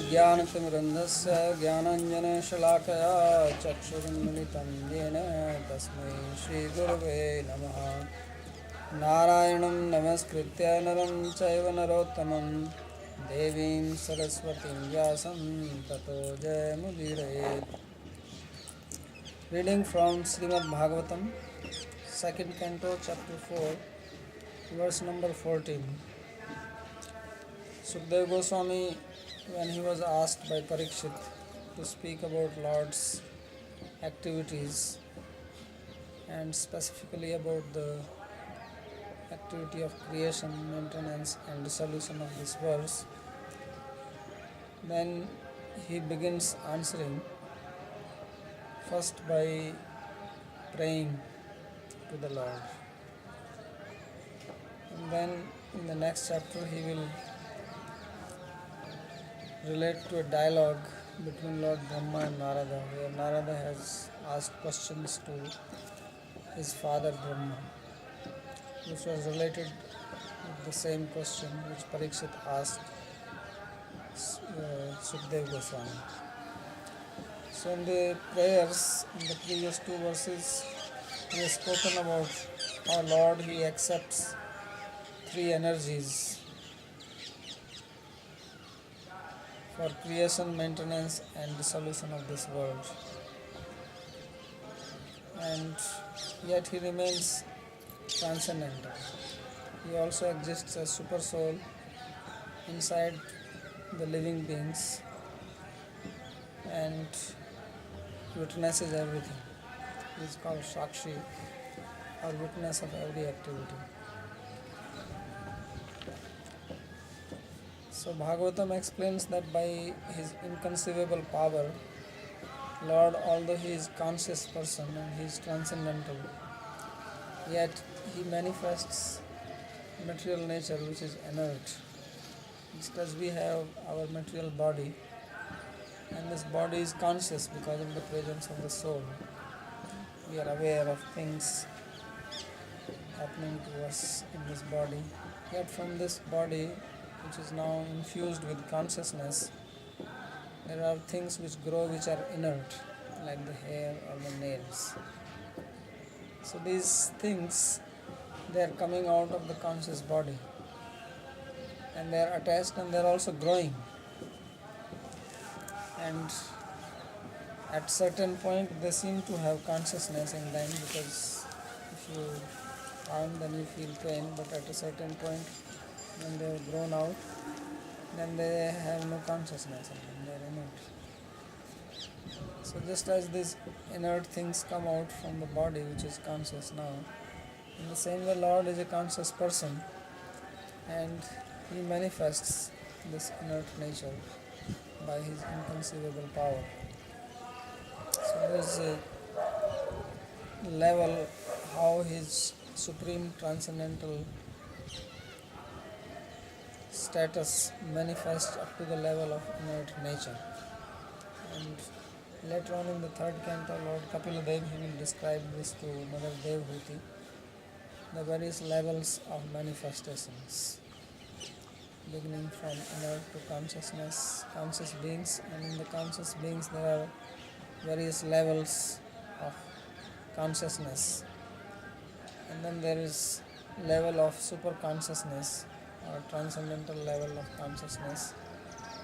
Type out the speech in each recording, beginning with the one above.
ज्ञानतिमिरन्धस्य ज्ञानाञ्जनशलाकया चक्षुरुन्मिलितं येन तस्मै श्रीगुरवे नमः। नारायणं नमस्कृत्य नरं चैव नरोत्तमं देवीं सरस्वतीं व्यासं ततो जयमुदीरयेत्। Reading from Srimad Bhagavatam, second canto, chapter 4, verse number 14. Sukadeva Goswami, when he was asked by Parikshit to speak about Lord's activities and specifically about the activity of creation, maintenance and dissolution of this verse, then he begins answering first by praying to the Lord. And then in the next chapter he will relate to a dialogue between Lord Brahma and Narada, where Narada has asked questions to his father Brahma, which was related with the same question which Parikshit asked Sukadeva Goswami. So in the prayers, in the previous two verses, he has spoken about how Lord, he accepts three energies for creation, maintenance and dissolution of this world. And yet he remains transcendental. He also exists as super soul inside the living beings and witnesses everything. He is called Shakshi, or witness of every activity. So Bhagavatam explains that by his inconceivable power, Lord, although he is conscious person and he is transcendental, yet he manifests material nature which is inert. Just as we have our material body, and this body is conscious because of the presence of the soul. We are aware of things happening to us in this body. Yet from this body, which is now infused with consciousness, there are things which grow which are inert, like the hair or the nails. So these things, they are coming out of the conscious body, and they are attached and they are also growing. And at certain point they seem to have consciousness in them, because if you harm then you feel pain, but at a certain point when they have grown out, then they have no consciousness and they are inert. So just as these inert things come out from the body which is conscious now, in the same way Lord is a conscious person and he manifests this inert nature by his inconceivable power. So there is a level how his supreme transcendental status manifests up to the level of inert nature. And later on in the third canto, Lord Kapila Dev, he will describe this to Mother Devhuti, the various levels of manifestations, beginning from inert to consciousness, conscious beings, and in the conscious beings there are various levels of consciousness. And then there is level of super consciousness or transcendental level of consciousness,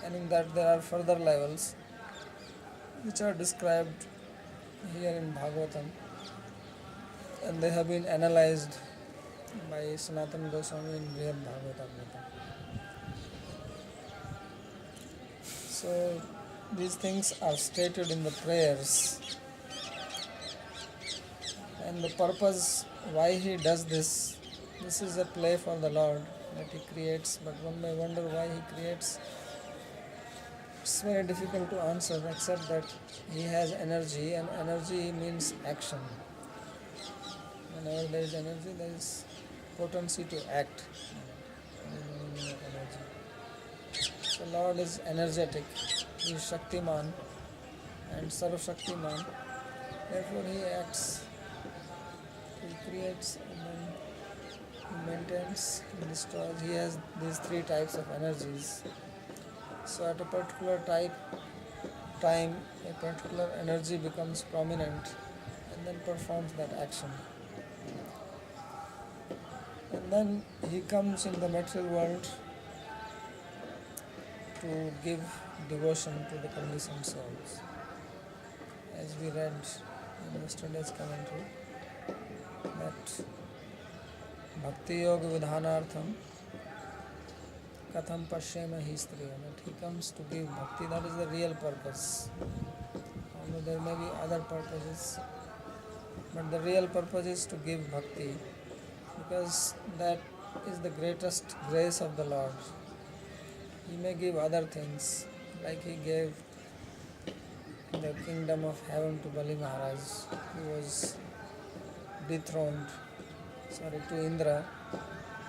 and in that there are further levels which are described here in Bhagavatam, and they have been analyzed by Sanatana Goswami in Brihad Bhagavatam. So these things are stated in the prayers, and the purpose why he does this is a play for the Lord that he creates, but one may wonder why he creates. It's very difficult to answer, except that he has energy, and energy means action. Whenever there is energy, there is potency to act. So Lord is energetic, he is Shaktiman and Sarv Shaktiman, therefore he acts, he creates and then he maintains, he destroys. He has these three types of energies. So at a particular time, a particular energy becomes prominent and then performs that action. And then he comes in the material world to give devotion to the conditioned souls. As we read in yesterday's commentary, that Bhakti Yoga Vidhanartham Katham Pashyama Hi Striya, that he comes to give bhakti, that is the real purpose. Although there may be other purposes, but the real purpose is to give bhakti, because that is the greatest grace of the Lord. He may give other things, like he gave the kingdom of heaven to Bali Maharaj, who was dethroned, to Indra,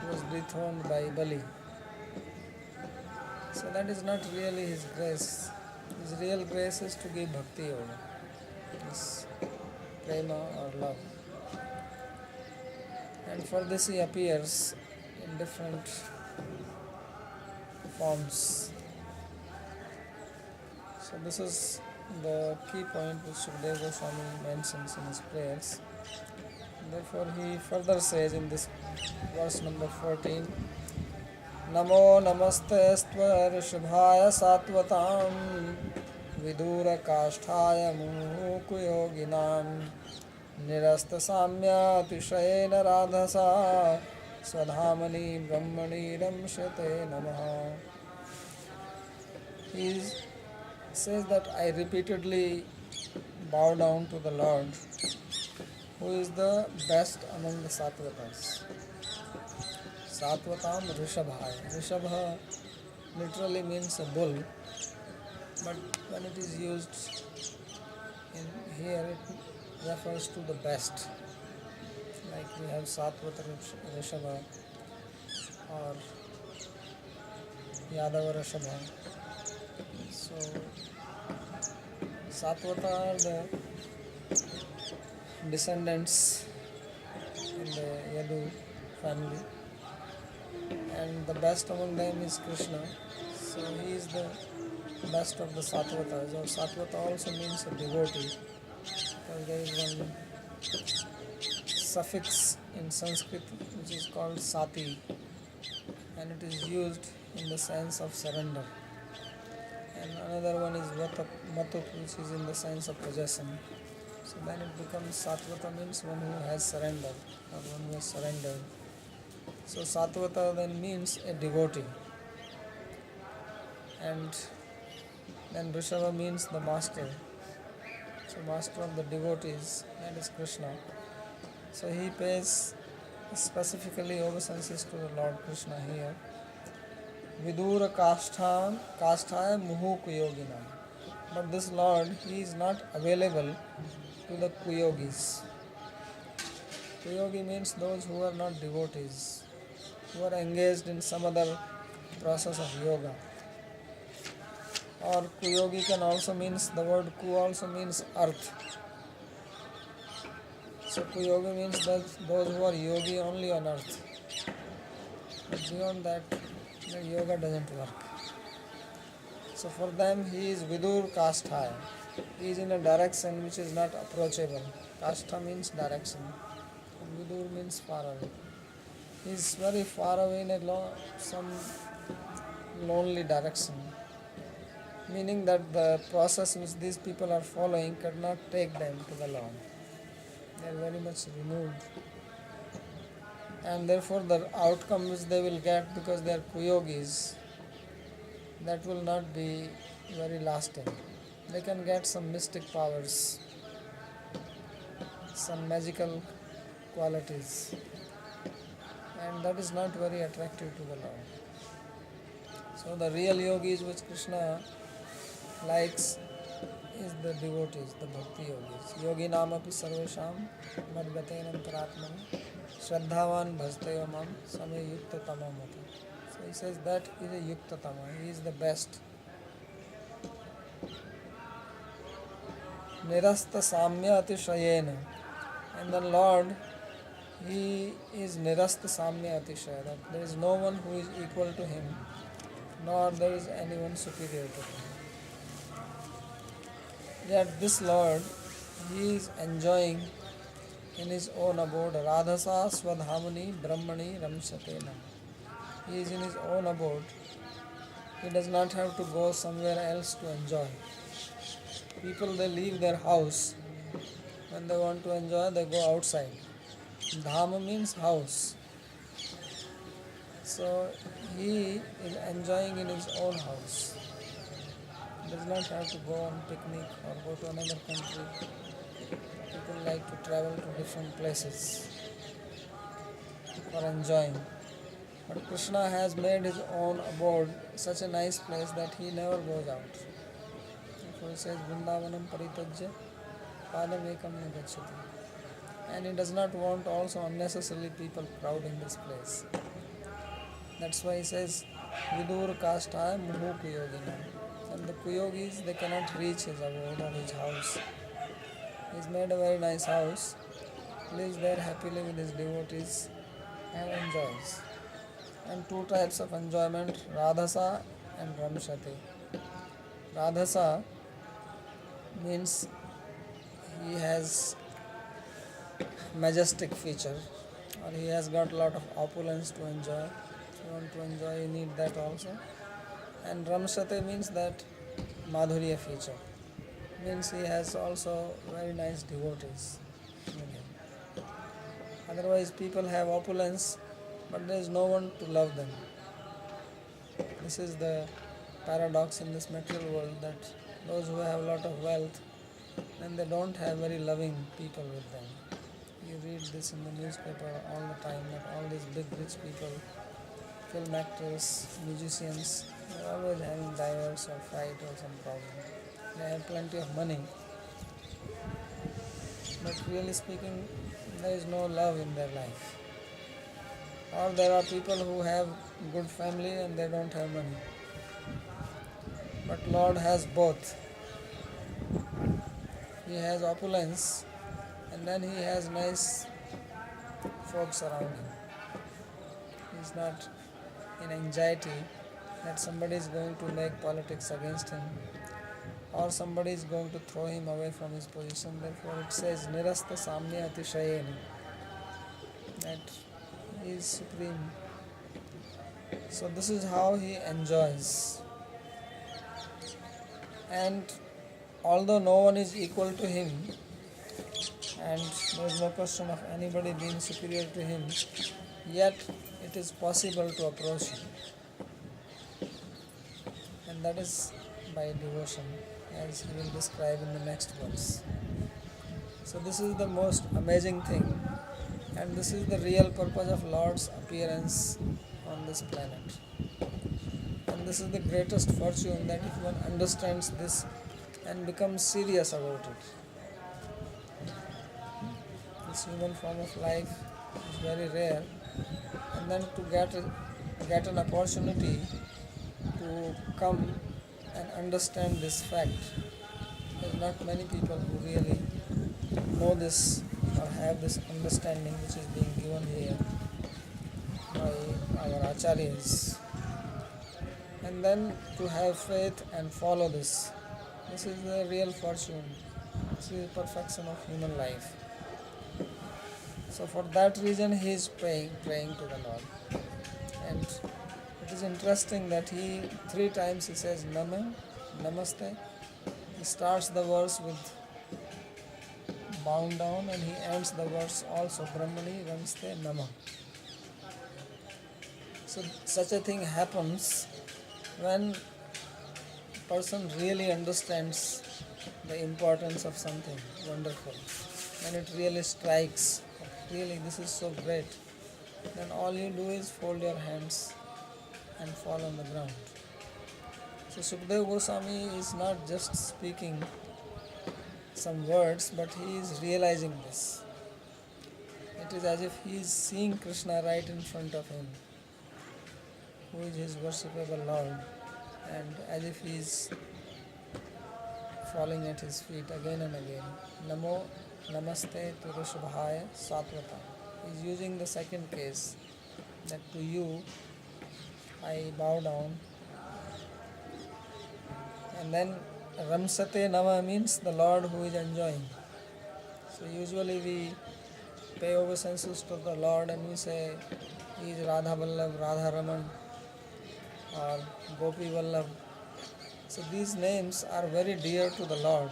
who was dethroned by Bali. So that is not really his grace. His real grace is to give bhakti yoga, this prema or love. And for this he appears in different forms. So this is the key point which Sukadeva Goswami mentions in his prayers. Therefore he further says in this verse number 14, Namo namaste ऋषभाय सात्वतां विदूरकाष्ठाय मुहुकुयोगिनां निरस्तसाम्यातिशयेन राधसा स्वधामनि ब्रह्मणि रमशते नमः. He says that I repeatedly bow down to the Lord, who is the best among the Sattvatas. Sattvatam Rishabhaya. Rishabha literally means a bull, but when it is used in here, it refers to the best. Like we have Satvata Rishabha or Yadava Rishabha. So Satvata are the descendants in the Yadu family, and the best among them is Krishna. So he is the best of the Sattvatas. Or Sattvata also means a devotee, because there is one suffix in Sanskrit which is called Sati, and it is used in the sense of surrender. And another one is Matut, which is in the sense of possession. So then it becomes Sattvata means one who has surrendered, or one who has surrendered. So Satvata then means a devotee. And then Rishabha means the master. So master of the devotees, that is Krishna. So he pays specifically obeisances to the Lord Krishna here. Vidura kasthaya muhu kuyogina. But this Lord, he is not available to the kuyogis. Kuyogi means those who are not devotees, who are engaged in some other process of yoga. Or kuyogi can also means, the word ku also means earth. So kuyogi means that those who are yogi only on earth. But beyond that, the yoga doesn't work. So for them he is vidur kasthaya. He is in a direction which is not approachable. Kastha means direction, and vidur means far away. He is very far away in some lonely direction, meaning that the process which these people are following cannot take them to the Lord. They are very much removed, and therefore the outcome which they will get, because they are kuyogis, that will not be very lasting. They can get some mystic powers, some magical qualities, and that is not very attractive to the Lord. So the real yogis which Krishna likes is the devotees, the bhakti yogis. Yogi namapi sarvesham madgaten antaratmani shraddhavan bhajtayo mam same yukta tamamata. So he says that is a yukta tama, he is the best. Nirasta samya atishayena. And the Lord, he is nirasta samya atishaya, that there is no one who is equal to him, nor there is anyone superior to him. Yet this Lord, he is enjoying in his own abode, Radhasa Swadhamani Brahmani Ramsate Nam. He is in his own abode. He does not have to go somewhere else to enjoy. People, they leave their house. When they want to enjoy, they go outside. Dhama means house. So he is enjoying in his own house. He does not have to go on picnic or go to another country. People like to travel to different places for enjoying. But Krishna has made his own abode such a nice place that he never goes out. Therefore he says, Vrindavanam paritajya padam ekam na gacchati. And he does not want also unnecessarily people crowding this place. That's why he says, Vidur kastha muhu kuyogina. And the kuyogis, they cannot reach his abode or his house. He's made a very nice house, lives there happily with his devotees and enjoys. And two types of enjoyment, Radhasa and Ramshate. Radhasa means he has majestic feature, or he has got a lot of opulence to enjoy. If you want to enjoy, you need that also. And Ramshate means that Madhurya feature. Means he has also very nice devotees in him. Otherwise people have opulence, but there is no one to love them. This is the paradox in this material world, that those who have a lot of wealth, then they don't have very loving people with them. You read this in the newspaper all the time, that all these big rich people, film actors, musicians, they are always having divorce or fight or some problem. They have plenty of money, but really speaking, there is no love in their life. Or there are people who have good family and they don't have money. But Lord has both. He has opulence and then he has nice folks around him. He is not in anxiety that somebody is going to make politics against him or somebody is going to throw him away from his position. Therefore it says Nirasta Samya Atishayeni, that he is supreme. So this is how he enjoys. And although no one is equal to him, and there is no question of anybody being superior to him, yet it is possible to approach him. And that is by devotion, as he will describe in the next verse. So this is the most amazing thing, and this is the real purpose of Lord's appearance on this planet. And this is the greatest fortune, that if one understands this and becomes serious about it. This human form of life is very rare, and then to get an opportunity to come and understand this fact. There are not many people who really know this or have this understanding which is being given here by our acharyas. And then to have faith and follow this. This is the real fortune. This is the perfection of human life. So for that reason he is praying to the Lord. And it is interesting that he 3 times he says Nama, Namaste. He starts the verse with bowing down and he ends the verse also Brahmani Ramste Nama. So such a thing happens when a person really understands the importance of something wonderful. When it really strikes, really this is so great, then all you do is fold your hands and fall on the ground. So Sukadeva Goswami is not just speaking some words, but he is realizing this. It is as if he is seeing Krishna right in front of him, who is his worshipable Lord, and as if he is falling at his feet again and again. Namo Namaste to Rishabhaya Satvata. He is using the second case, that to you I bow down And then Ramsate Nama means the Lord who is enjoying. So usually we pay obeisances to the Lord and we say he is Radha Vallabh, Radha Raman or Gopi Vallabh. So these names are very dear to the Lord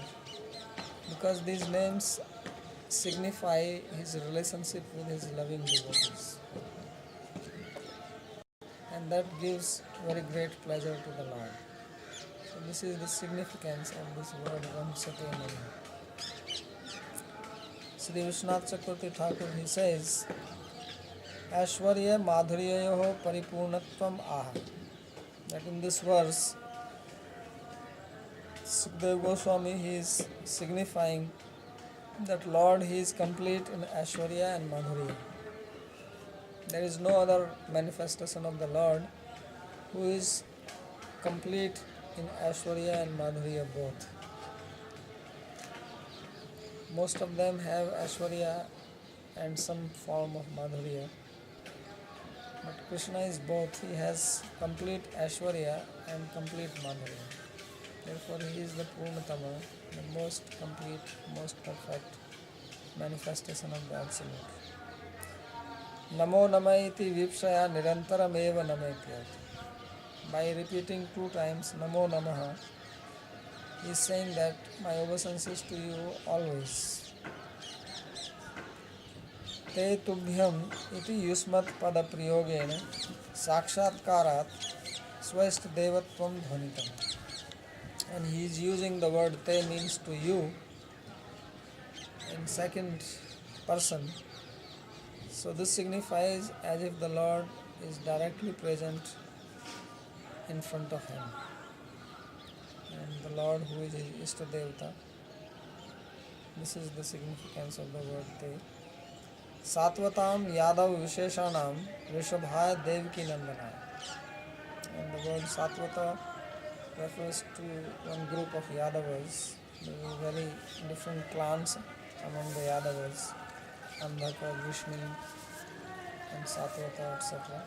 because these names signify his relationship with his loving devotees. And that gives very great pleasure to the Lord. So this is the significance of this word Ramsate Nama. Sri Vishwanath Chakravarti Thakur, he says, Aishwarya Madhuryayoho Paripurnatvam Aha. That in this verse, Sukadeva Goswami, he is signifying that Lord, he is complete in Aishwarya and Madhurya. There is no other manifestation of the Lord who is complete in Aishwarya and Madhurya both. Most of them have Aishwarya and some form of Madhurya. But Krishna is both. He has complete Aishwarya and complete Madhurya. Therefore, he is the Purnatama, the most complete, most perfect manifestation of the Absolute. Namo Namaiti Vipshaya Nirantarameva Namaiti. By repeating 2 times Namo Namaha, he is saying that my obeisances to you always. Te tubhyam iti yusmat pada priyogena sakshatkarat swast devatvam dhvanitam. And he is using the word te means to you in second person. So this signifies as if the Lord is directly present in front of him. And the Lord who is his Ishta Devata, this is the significance of the word te. Satvatam Yadav Visheshanam Rishabhaya Devaki Nandana. And the word Satvata refers to one group of Yadavas. There are very different clans among the Yadavas, Andhaka, Vishnu and Satvata, etc.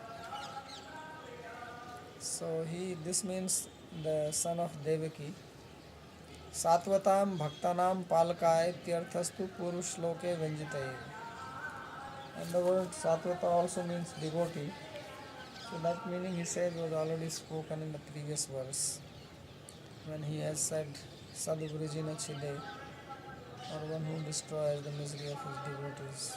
So this means the son of Devaki. Satvatam Bhaktanam Palakaya Tyarthastu Purushloke Venjitaye. And the word Satvata also means devotee. So that meaning he said was already spoken in the previous verse when he has said Sadhugurijina Chide, or one who destroys the misery of his devotees.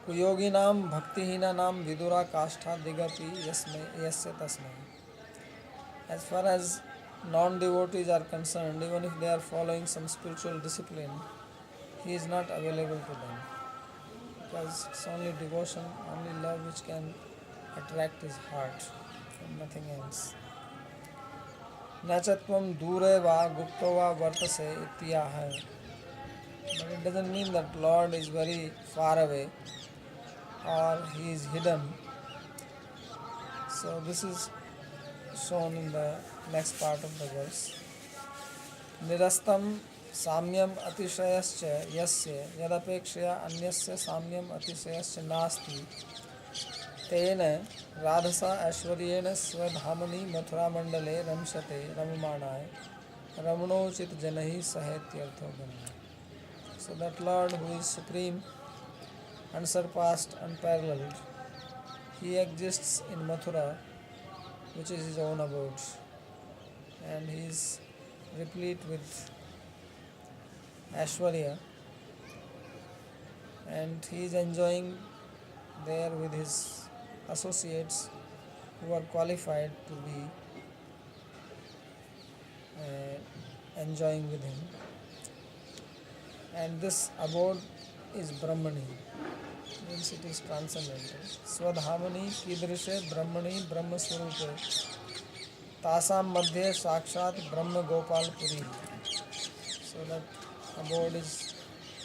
Kuyoginam Bhaktihinanam Vidura Kashtha Digati Yasya Tasmai. As far as non-devotees are concerned, even if they are following some spiritual discipline, he is not available to them. Because it's only devotion, only love which can attract his heart and nothing else. Nachatvam dure va gupto va vartase ityaha. But it doesn't mean that Lord is very far away or he is hidden. So this is shown in the next part of the verse. Nirastam Samyam Atishayascha Yasya Yadapekshaya Anyasya Samyam Atishayascha Nasti Tena Radhasa Ashwaryena Swadhamani Mathura Mandale Ramshate Ramamanaya Ramanochit Janahi Sahetyartho Gana. So that Lord who is supreme, unsurpassed, unparalleled, he exists in Mathura, which is his own abode, and he is replete with Aishwarya, and he is enjoying there with his associates who are qualified to be enjoying with him. And this abode is Brahmani, means it is transcendental. Swadhamani Kidrishe Brahmani Brahma Swarupe Tasam Madhye Sakshat Brahma Gopal Puri. So that abode is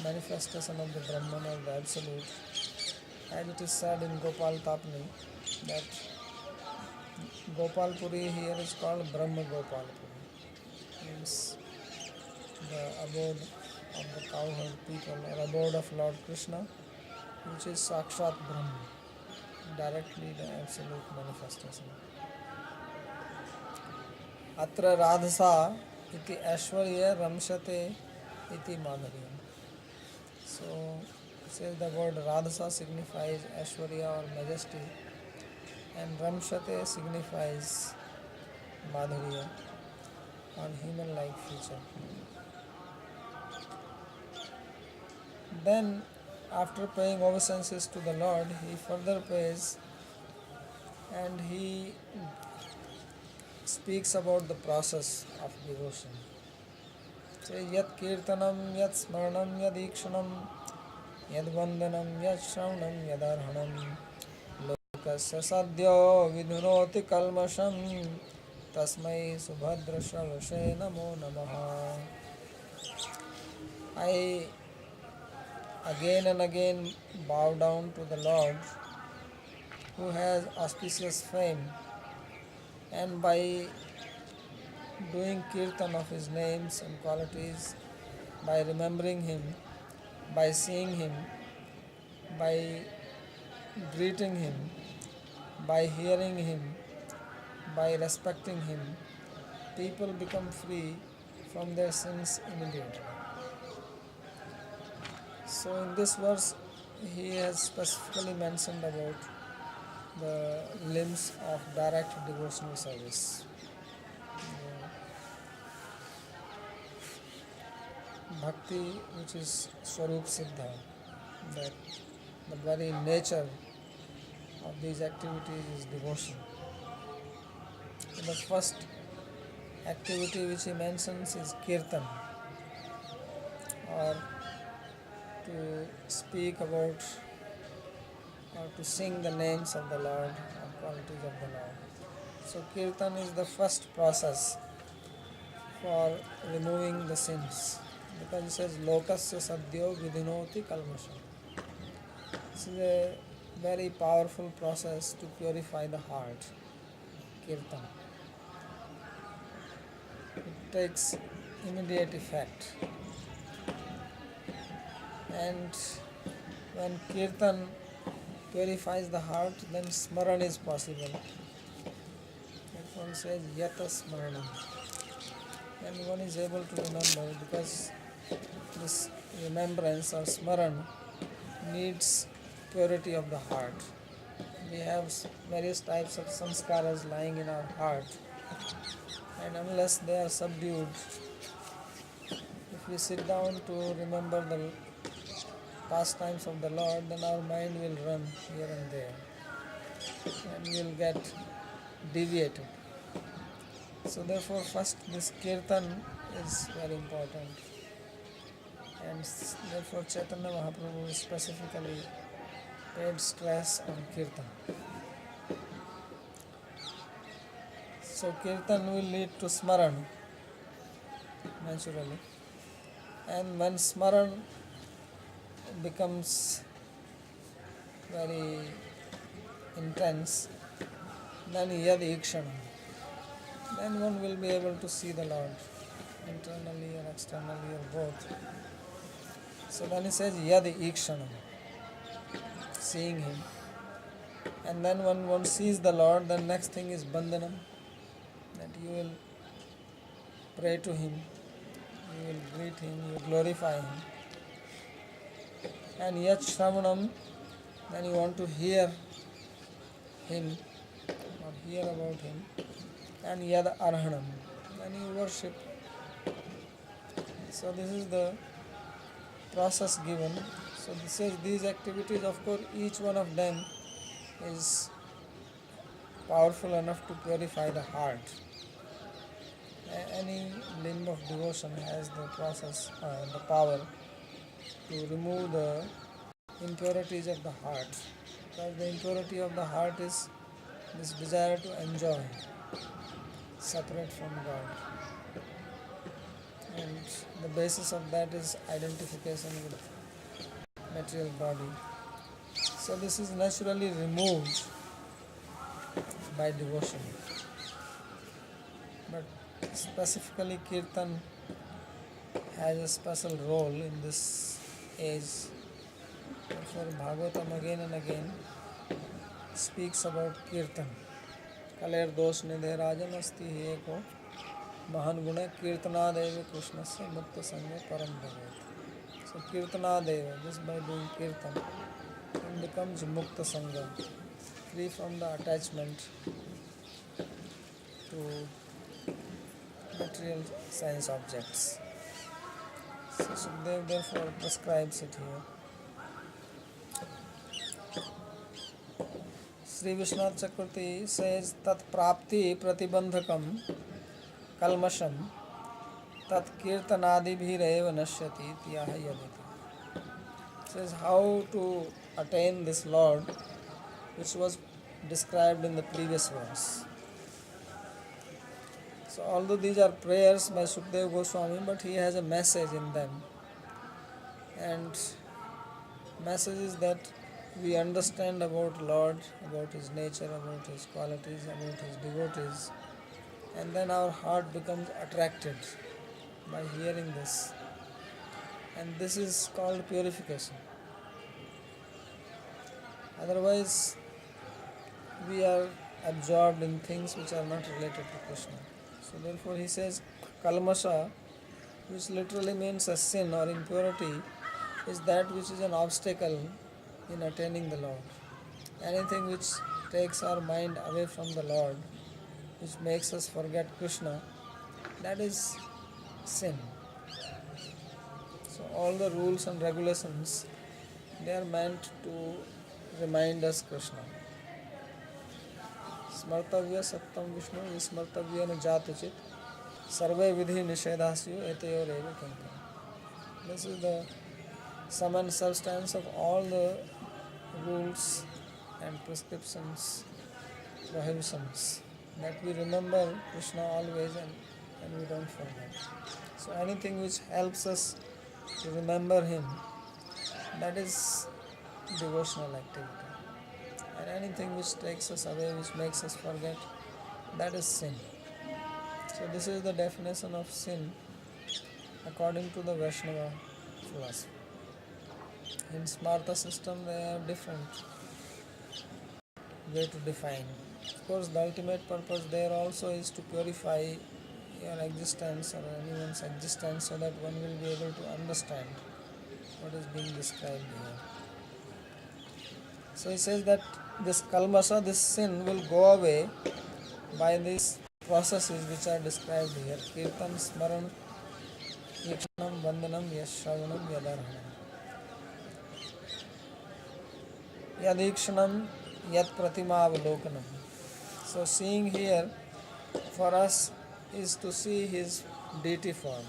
manifestation of the Brahman or the Absolute. As it is said in Gopal Tapni that Gopal Puri here is called Brahma Gopal Puri. Means the abode of the cowherd people or abode of Lord Krishna, which is Sakshat Brahma, directly the Absolute manifestation. अत्र राधसा इति ऐश्वर्य रमशते iti madhurya. So says the word radhasa signifies Aishwarya or majesty, and Ramshate signifies madhurya or human like feature. Then, after paying obeisances to the Lord, he further prays and he speaks about the process of devotion. Say, Yat Kirtanam, Yat Smaranam, Yad Ikshanam, Yad Vandanam, Yad Shravanam, Yad Arhanam, Lokasya Sadhyo Vidhunoti Kalmasham, Tasmai Subhadra Shravashe Namo Namaha. I again and again bow down to the Lord who has auspicious fame, and by doing kirtan of his names and qualities, by remembering him, by seeing him, by greeting him, by hearing him, by respecting him, people become free from their sins immediately. So in this verse he has specifically mentioned about the limbs of direct devotional service. Bhakti, which is Swarup Siddha, that the very nature of these activities is devotion. So the first activity which he mentions is kirtan, or to speak about or to sing the names of the Lord or qualities of the Lord. So kirtan is the first process for removing the sins, because it says lokasya sadhyo vidhinoti kalmasham. This is a very powerful process to purify the heart, kirtan. It takes immediate effect, and when kirtan purifies the heart, then smaran is possible. That one says yata smaranam, and one is able to remember, because this remembrance or smaran needs purity of the heart. We have various types of sanskaras lying in our heart, and unless they are subdued, if we sit down to remember the pastimes of the Lord, then our mind will run here and there and we will get deviated. So therefore first this kirtan is very important, and therefore Chaitanya Mahaprabhu specifically paid stress on kirtan. So kirtan will lead to smaran naturally, and when smaran becomes very intense, then yad ikshanam, then one will be able to see the Lord internally or externally or both. So then he says yad ikshanam, seeing him, and then when one sees the Lord, then next thing is bandhanam, that you will pray to him, you will greet him, you will glorify him. And yat shravanam, then you want to hear him or hear about him. And yad arhanam, then you worship. So this is the process given. So this is these activities, of course each one of them is powerful enough to purify the heart. Any limb of devotion has the process, the power to remove the impurities of the heart, because the impurity of the heart is this desire to enjoy separate from God, and the basis of that is identification with material body. So this is naturally removed by devotion, but specifically kirtan has a special role in this age. Therefore Bhagavatam again and again speaks about kirtan. Kaler dosh nidhe rajan asti eko Mahan Guna Kirtanadeva Krishnasya Mukta Sangha Param Bhagat. So Kirtanadeva, just by doing Kirtan, one becomes Mukta Sangha, free from the attachment to material science objects. So Sukdev therefore prescribes it here. Sri Vishwanath Chakravarti says Tat Prapti Pratibandhakam Kalmasham Tat Kirtanadi Bhireva Nashyati Tyaha Yaditi. Says how to attain this Lord, which was described in the previous verse. So although these are prayers by Sukdev Goswami, but he has a message in them. And message is that we understand about Lord, about His nature, about His qualities, about His devotees, and then our heart becomes attracted by hearing this. And this is called purification. Otherwise, we are absorbed in things which are not related to Krishna. So therefore he says kalmasha, which literally means a sin or impurity, is that which is an obstacle in attaining the Lord. Anything which takes our mind away from the Lord, which makes us forget Krishna, that is sin. So all the rules and regulations, they are meant to remind us Krishna. Smartavya Sattam Vishnu Vismartavya Jatuchit Sarve Vidhi Nishedasyo Eteyor Eva Kinkam. This is the sum and substance of all the rules and prescriptions, prohibitions, that we remember Krishna always and we don't forget. So anything which helps us to remember Him, that is devotional activity. And anything which takes us away, which makes us forget, that is sin. So this is the definition of sin according to the Vaishnava philosophy. In Smarta system, they have different way to define. Of course, the ultimate purpose there also is to purify your existence or anyone's existence so that one will be able to understand what is being described here. So he says that this kalmasha, this sin, will go away by these processes which are described here. Kirtan, Smaran, Yakshanam, Vandanam, Yashravanam, Yadarhanam. Yadikshanam, Yat Pratima Avalokanam. So seeing here for us is to see His deity form.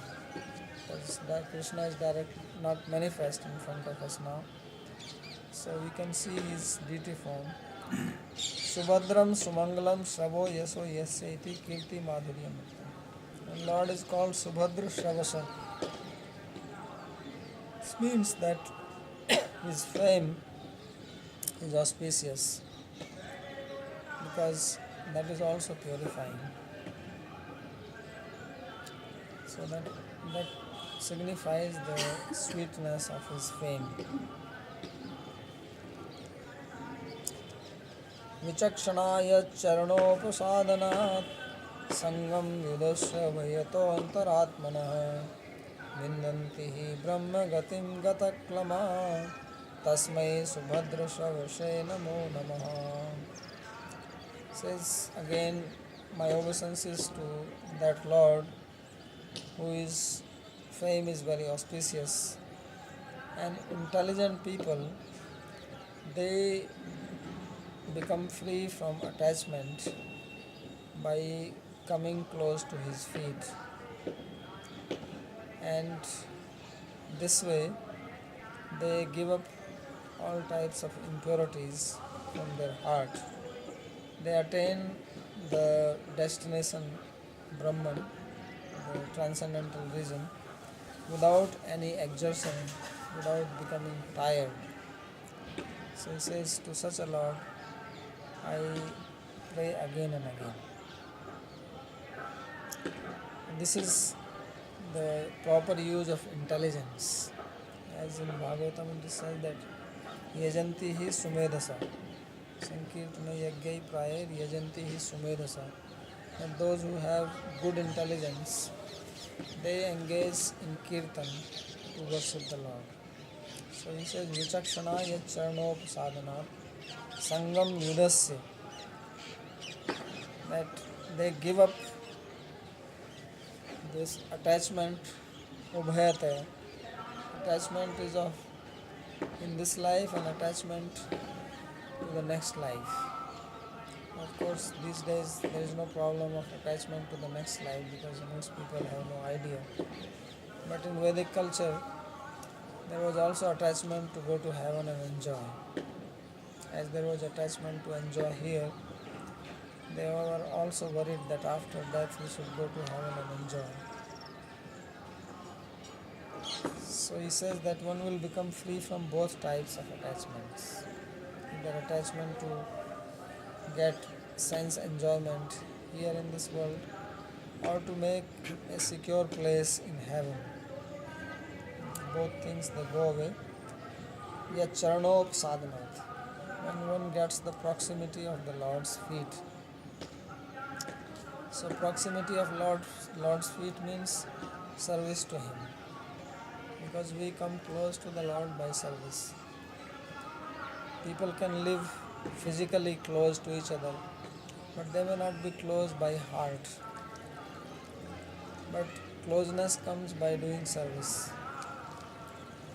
Because Krishna is not manifest in front of us now. So we can see His deity form. Subhadram Sumangalam Shravo Yaso Yasya iti Kirti Madhuryam. And Lord is called Subhadra Shravasa. This means that His fame is auspicious, because that is also purifying. So that signifies the sweetness of His fame. Vichakshanaaya charanopasādhanāt sangam yudasya vayato antaratmanah vindanti hi brahma gatim gataklama tasmai subhadra shavashe namo namaha. Says again, my obeisances to that Lord whose fame is very auspicious, and intelligent people, they become free from attachment by coming close to His feet, and this way they give up all types of impurities from their heart. They attain the destination Brahman, the transcendental region, without any exertion, without becoming tired. So he says, to such a Lord I pray again and again. This is the proper use of intelligence. As in Bhagavatam it says that yajanti hi sumedasa. Sankirtana yagyai prayar yajanti hi sumedasa. And those who have good intelligence, they engage in kirtan to worship the Lord. So he says, Vichakshana yat charnop sadhana sangam yudasya, that they give up this attachment, ubhayate. Attachment is of in this life and attachment to the next life. Of course, these days there is no problem of attachment to the next life because most people have no idea. But in Vedic culture, there was also attachment to go to heaven and enjoy. As there was attachment to enjoy here, they were also worried that after death we should go to heaven and enjoy. So he says that one will become free from both types of attachments. Either attachment to get sense enjoyment here in this world or to make a secure place in heaven. Both things they go away. Yet charnop sadhanat, when one gets the proximity of the Lord's feet. So proximity of Lord's feet means service to Him, because we come close to the Lord by service. People can live physically close to each other, but they may not be close by heart. But closeness comes by doing service.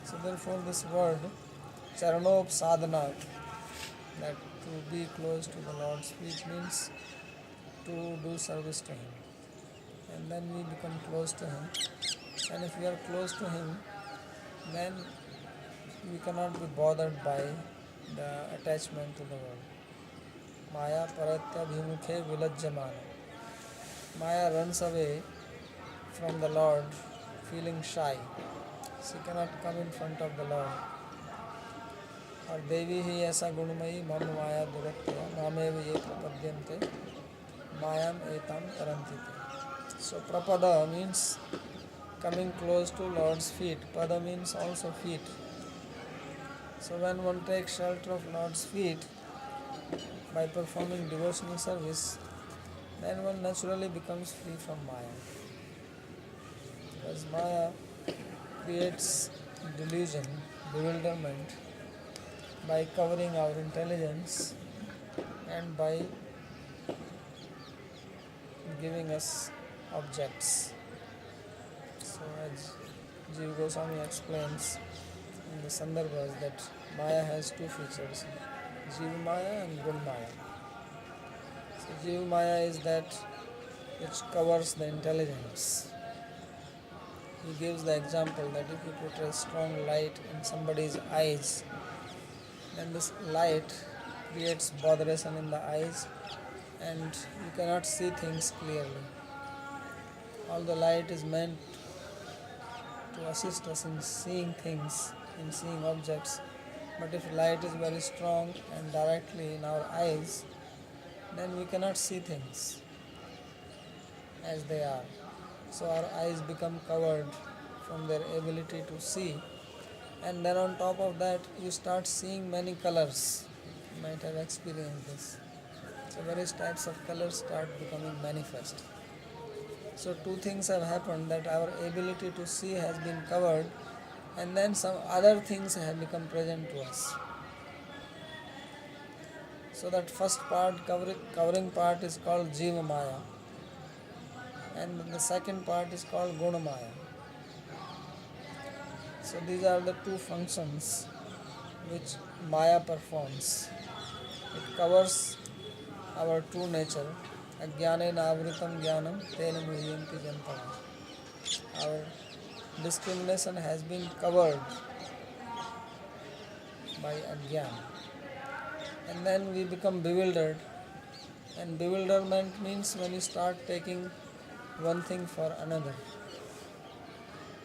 So therefore this word Charanop Sadhana, that to be close to the Lord's feet means to do service to Him. And then we become close to Him. And if we are close to Him, then we cannot be bothered by the attachment to the world. Maya paratya bhimukhe vilajyamana. Maya runs away from the Lord feeling shy. She cannot come in front of the Lord. और देवी ही ऐसा गुणमयी मम माया दुरत्या नामेव ये प्रपद्यन्ते mayam etam tarantite. So prapada means coming close to Lord's feet. Pada means also feet. So when one takes shelter of Lord's feet by performing devotional service, then one naturally becomes free from Maya. Because Maya creates delusion, bewilderment, by covering our intelligence and by giving us objects. So as Jiva Goswami explains in the Sandarbhas that Maya has two features, Jiva Maya and Gun Maya. So Jiva Maya is that which covers the intelligence. He gives the example that if you put a strong light in somebody's eyes, then this light creates botheration in the eyes and you cannot see things clearly. All the light is meant to assist us in seeing things, in seeing objects. But if light is very strong and directly in our eyes, then we cannot see things as they are. So our eyes become covered from their ability to see. And then on top of that, you start seeing many colors. You might have experienced this. So various types of colors start becoming manifest. So two things have happened, that our ability to see has been covered and then some other things have become present to us. So that first part, covering part is called Jiva Maya, and the second part is called Guna Maya. So these are the two functions which Maya performs. It covers our true nature. Ajnanena avritam jnanam tena muhyanti jantava. Our discrimination has been covered by ajnana. And then we become bewildered. And bewilderment means when you start taking one thing for another.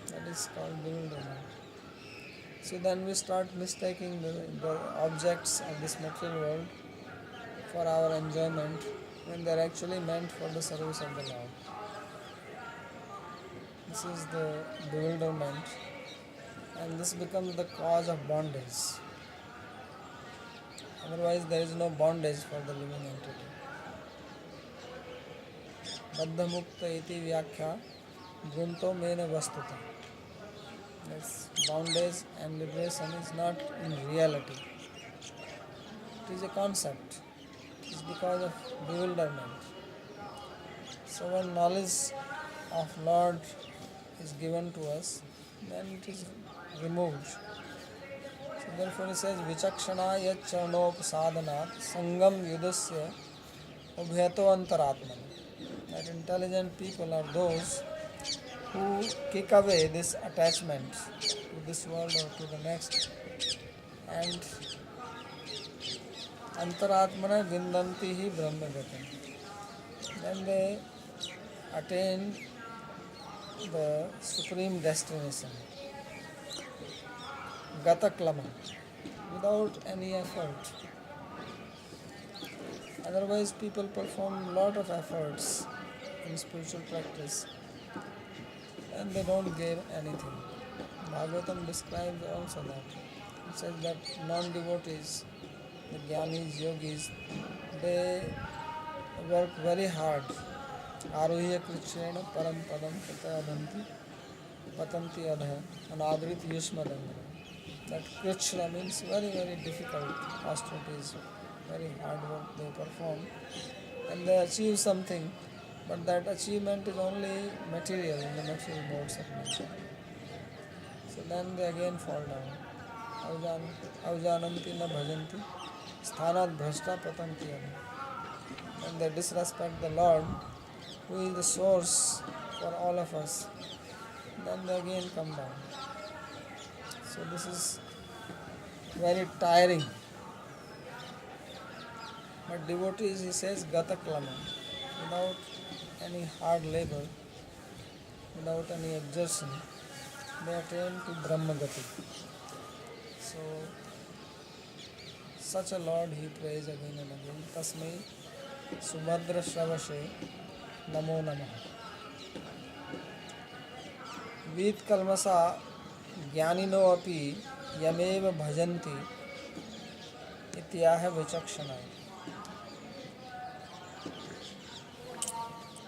That is called bewilderment. So then we start mistaking the objects of this material world for our enjoyment when they are actually meant for the service of the Lord. This is the bewilderment, and this becomes the cause of bondage. Otherwise there is no bondage for the living entity. बद्धमुक्त इति व्याख्या grunto mene vastuta. Yes, bondage and liberation is not in reality. It is a concept. It is because of bewilderment. So when knowledge of Lord is given to us, then it is removed. So therefore he says, Vichakshana yat charnopasadanat sangam yudasya ubhyato antaratman. That intelligent people are those who kick away this attachment to this world or to the next and antaratmana vindanti hi brahmagatam. Then they attain the supreme destination, gataklama, without any effort. Otherwise, people perform lot of efforts in spiritual practice and they don't gain anything. Bhagavatam describes also that. It says that non-devotees, the jnanis, yogis, they work very hard. Aruhya krichrena param padam katadanti patanti adha anadrit yushmadanga. That krichra means very, very difficult austerities, very hard work they perform and they achieve something, but that achievement is only material in the material modes of nature. So then they again fall down. Avjananti na bhajanti sthanat bhrashta patanti adha. And they disrespect the Lord, who is the source for all of us. Then they again come down. So this is very tiring. But devotees, he says, gataklama, without any hard labor, without any exertion, they attain to Brahmagati. So, such a Lord he prays again and again. Tasmai Subhadra Shravashe Namo Namaha. Vid Kalmasa Jnanino api Yameva Bhajanti Ityaha Vichakshana.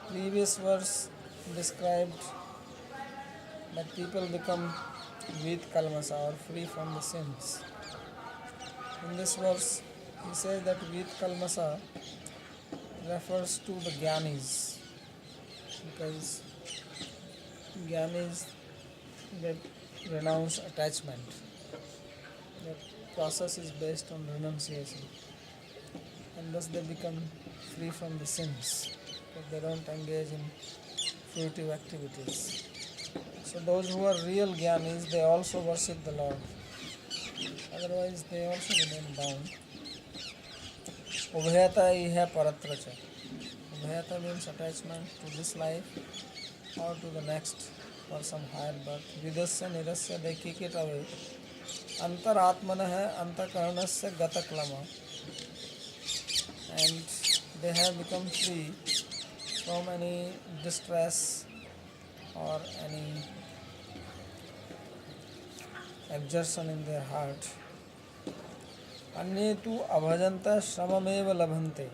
Previous verse described that people become Vid Kalmasa or free from the sins. In this verse, he says that Vid Kalmasa refers to the Jnanis, because Jnanis, they renounce attachment. The process is based on renunciation, and thus they become free from the sins, because they don't engage in fruitive activities. So those who are real Jnanis, they also worship the Lord. Otherwise, they also remain bound. Ubhyata iha paratracha. Ubhyata means attachment to this life or to the next for some higher birth. Vidasya nirasya, they kick it away. Antaratmanah, antakaranasya gataklama. And they have become free from any distress or any exertion in their heart. Anye tu abhajanta shramameva labhante.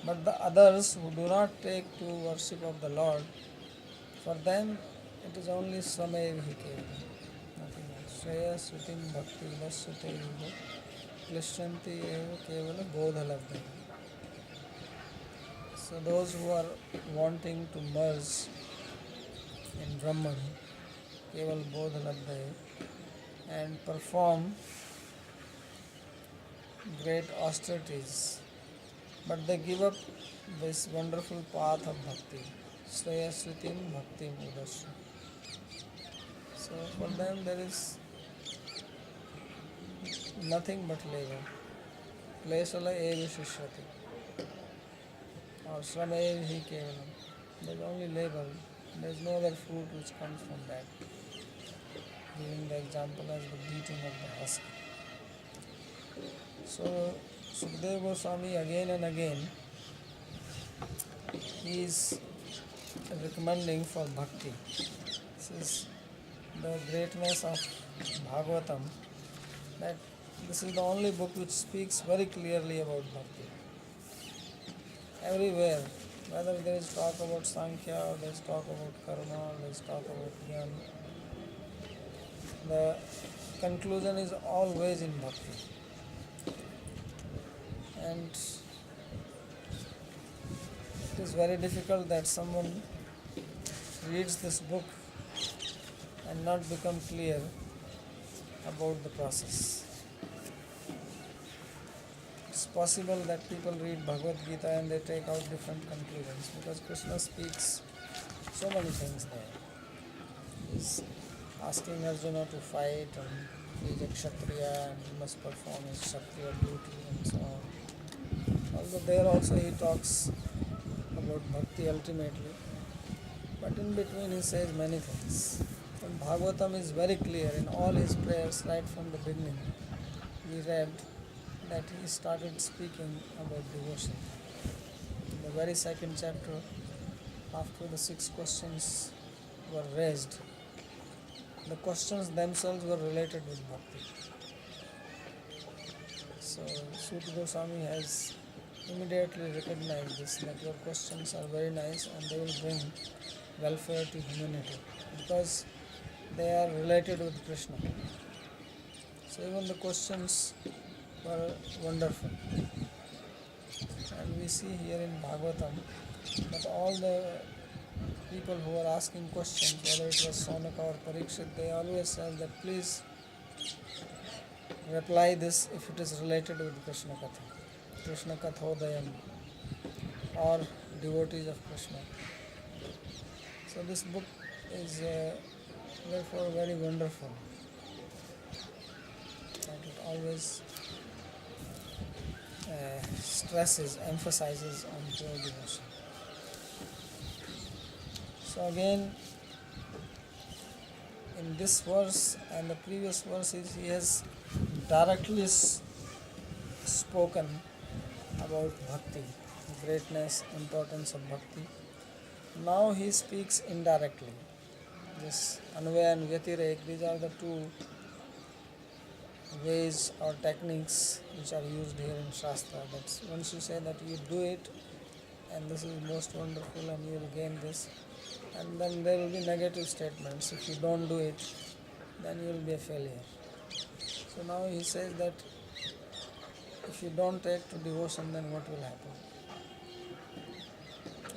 But the others who do not take to worship of the Lord, for them it is only swamev hi kevalam, nothing else. Shreya sutim bhakti vilasute yuga klishyanti eva kevala bodha labdha. So those who are wanting to merge in Brahman, keval bodha labdha, and perform great austerities, but they give up this wonderful path of bhakti. Shreya Sritim Bhakti Mudasya. So for them there is nothing but labor. Kleshala eva shishyati. Or Shramev hi kevalam. There is only labor. There is no other fruit which comes from that. Giving the example as the beating of the husk. So Sukadeva Goswami again and again he is recommending for bhakti. This is the greatness of Bhagavatam, that this is the only book which speaks very clearly about bhakti. Everywhere Whether there is talk about Sankhya or there is talk about Karma or there is talk about Jnana, the conclusion is always in Bhakti. And it is very difficult that someone reads this book and not become clear about the process. It's possible that people read Bhagavad Gita and they take out different conclusions because Krishna speaks so many things there. He's asking Arjuna to fight and he is a Kshatriya and he must perform his Kshatriya duty and so on. Although there also he talks about bhakti ultimately, but in between he says many things. And Bhagavatam is very clear in all his prayers right from the beginning. We read that he started speaking about devotion. In the very second chapter, after the 6 questions were raised, the questions themselves were related with bhakti. So Suta Goswami has immediately recognized this, that your questions are very nice and they will bring welfare to humanity because they are related with Krishna. So even the questions were wonderful. And we see here in Bhagavatam that all the people who were asking questions, whether it was Sonaka or Parikshit, they always said that please reply this if it is related with Krishna Katha, Krishna Kathodayam, or devotees of Krishna. So this book is therefore very wonderful. And it always emphasizes on pure devotion. So again, in this verse and the previous verses, he has directly spoken about bhakti, greatness, importance of bhakti. Now he speaks indirectly. This Anvaya and Vyatirek, these are the two ways or techniques which are used here in Shastra. That's once you say that you do it and this is most wonderful and you will gain this, and then there will be negative statements. If you don't do it, then you will be a failure. So now he says that if you don't take to devotion, then what will happen?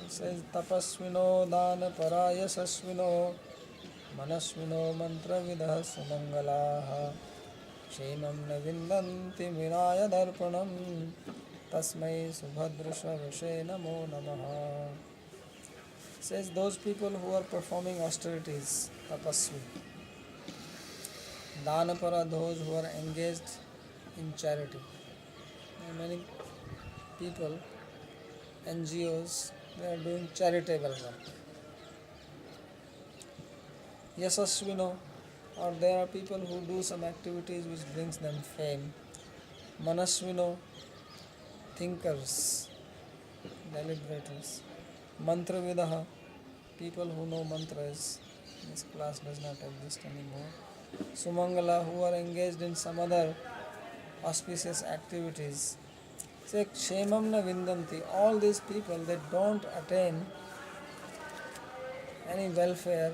He says, tapasvino dana parayasasvino manasvino mantra vidah sumangalaha kshenam na vindanti vinaya darpanam tasmai subhadrashavashe namo namaha. Says those people who are performing austerities, tapasvi. Danapara, those who are engaged in charity. And many people, NGOs, they are doing charitable work. Yasasvino, or there are people who do some activities which brings them fame. Manasvino, thinkers, deliberators. Mantravidaha, people who know mantras. This class does not exist anymore. Sumangala, who are engaged in some other auspicious activities. Say Kshemam na Vindanti, all these people, they don't attain any welfare,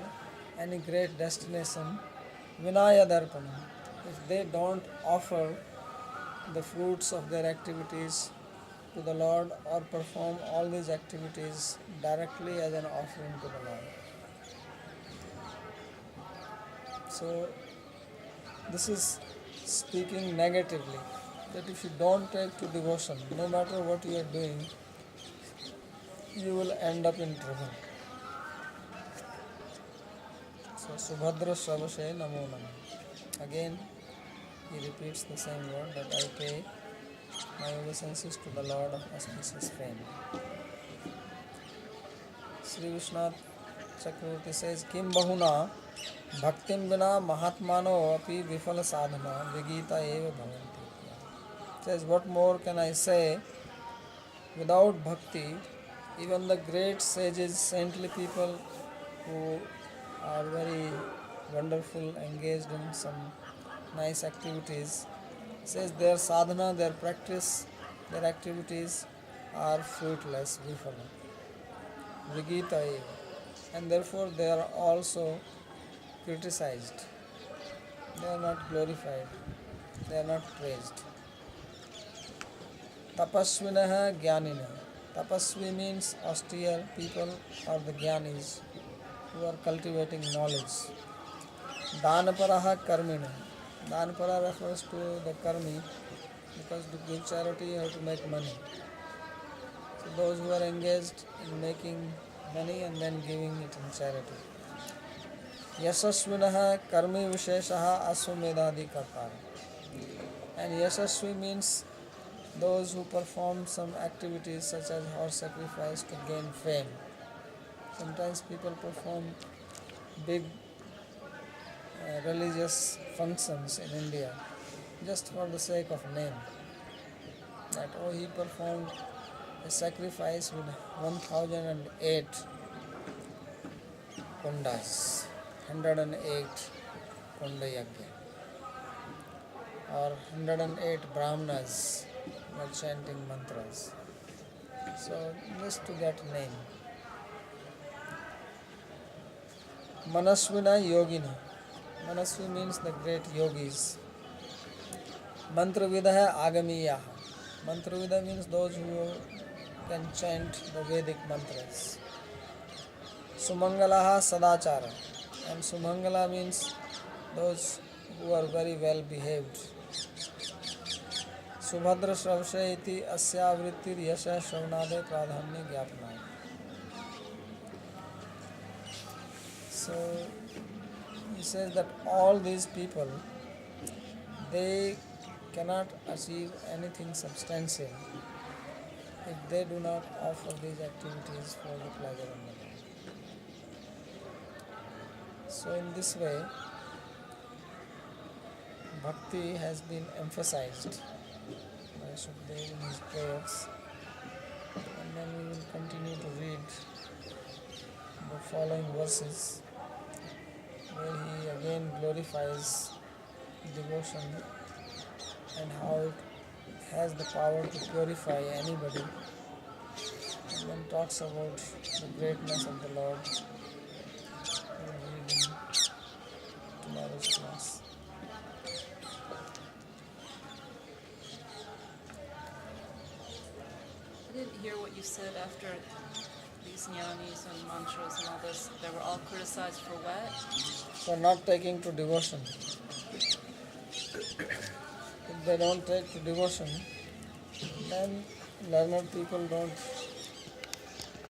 any great destination, Vinaya Darpanam, if they don't offer the fruits of their activities to the Lord or perform all these activities directly as an offering to the Lord. So this is speaking negatively, that if you don't take to devotion, no matter what you are doing, you will end up in trouble. So Subhadra Sravashe Namo Namo. Again he repeats the same word, that I pay my obeisances to the Lord of auspicious fame. Sri Vishnath Chakravarti says, Kim Bahuna Bhaktim Vina Mahatmano Api Vifala Sadhana Vigita Eva Bhavanti. Says, what more can I say? Without bhakti, even the great sages, saintly people who are very wonderful, engaged in some nice activities, says their sadhana, their practice, their activities are fruitless, vifala. Vigita eva. And therefore they are also criticized. They are not glorified. They are not praised. Tapasvinaha Jnanina. Tapasvi means austere people or the Jnanis who are cultivating knowledge. Danaparaha Karmina. Danapara refers to the Karmi because to give charity you have to make money. So those who are engaged in making money and then giving it in charity. Yasasvinaha Karmi Visheshaha Aswamedadi Kartara. And Yasasvi means those who perform some activities such as horse sacrifice to gain fame. Sometimes people perform big religious functions in India just for the sake of name. That he performed a sacrifice with 1008 kundas, 108 kunda yagya, or 108 brahmanas were chanting mantras. So just to get name. Manasvina Yogina. Manasvi means the great yogis. Mantravidaha Agamiyaha. Mantravida means those who can chant the Vedic mantras. Sumangalaha Sadachara. And Sumangala means those who are very well behaved. Subhadra Shravsha iti asya vrittir yasha shravnade pradhanya gyapna. So he says that all these people, they cannot achieve anything substantial if they do not offer these activities for the pleasure of the Lord. So in this way, bhakti has been emphasized by Shukdev in his prayers, and then we will continue to read the following verses where he again glorifies devotion and how it has the power to purify anybody, and then talks about the greatness of the Lord. We will read in tomorrow's class. I didn't hear what you said after these jnanis and mantras and all this. They were all criticized for what? For not taking to devotion. If they don't take to devotion, then learned people don't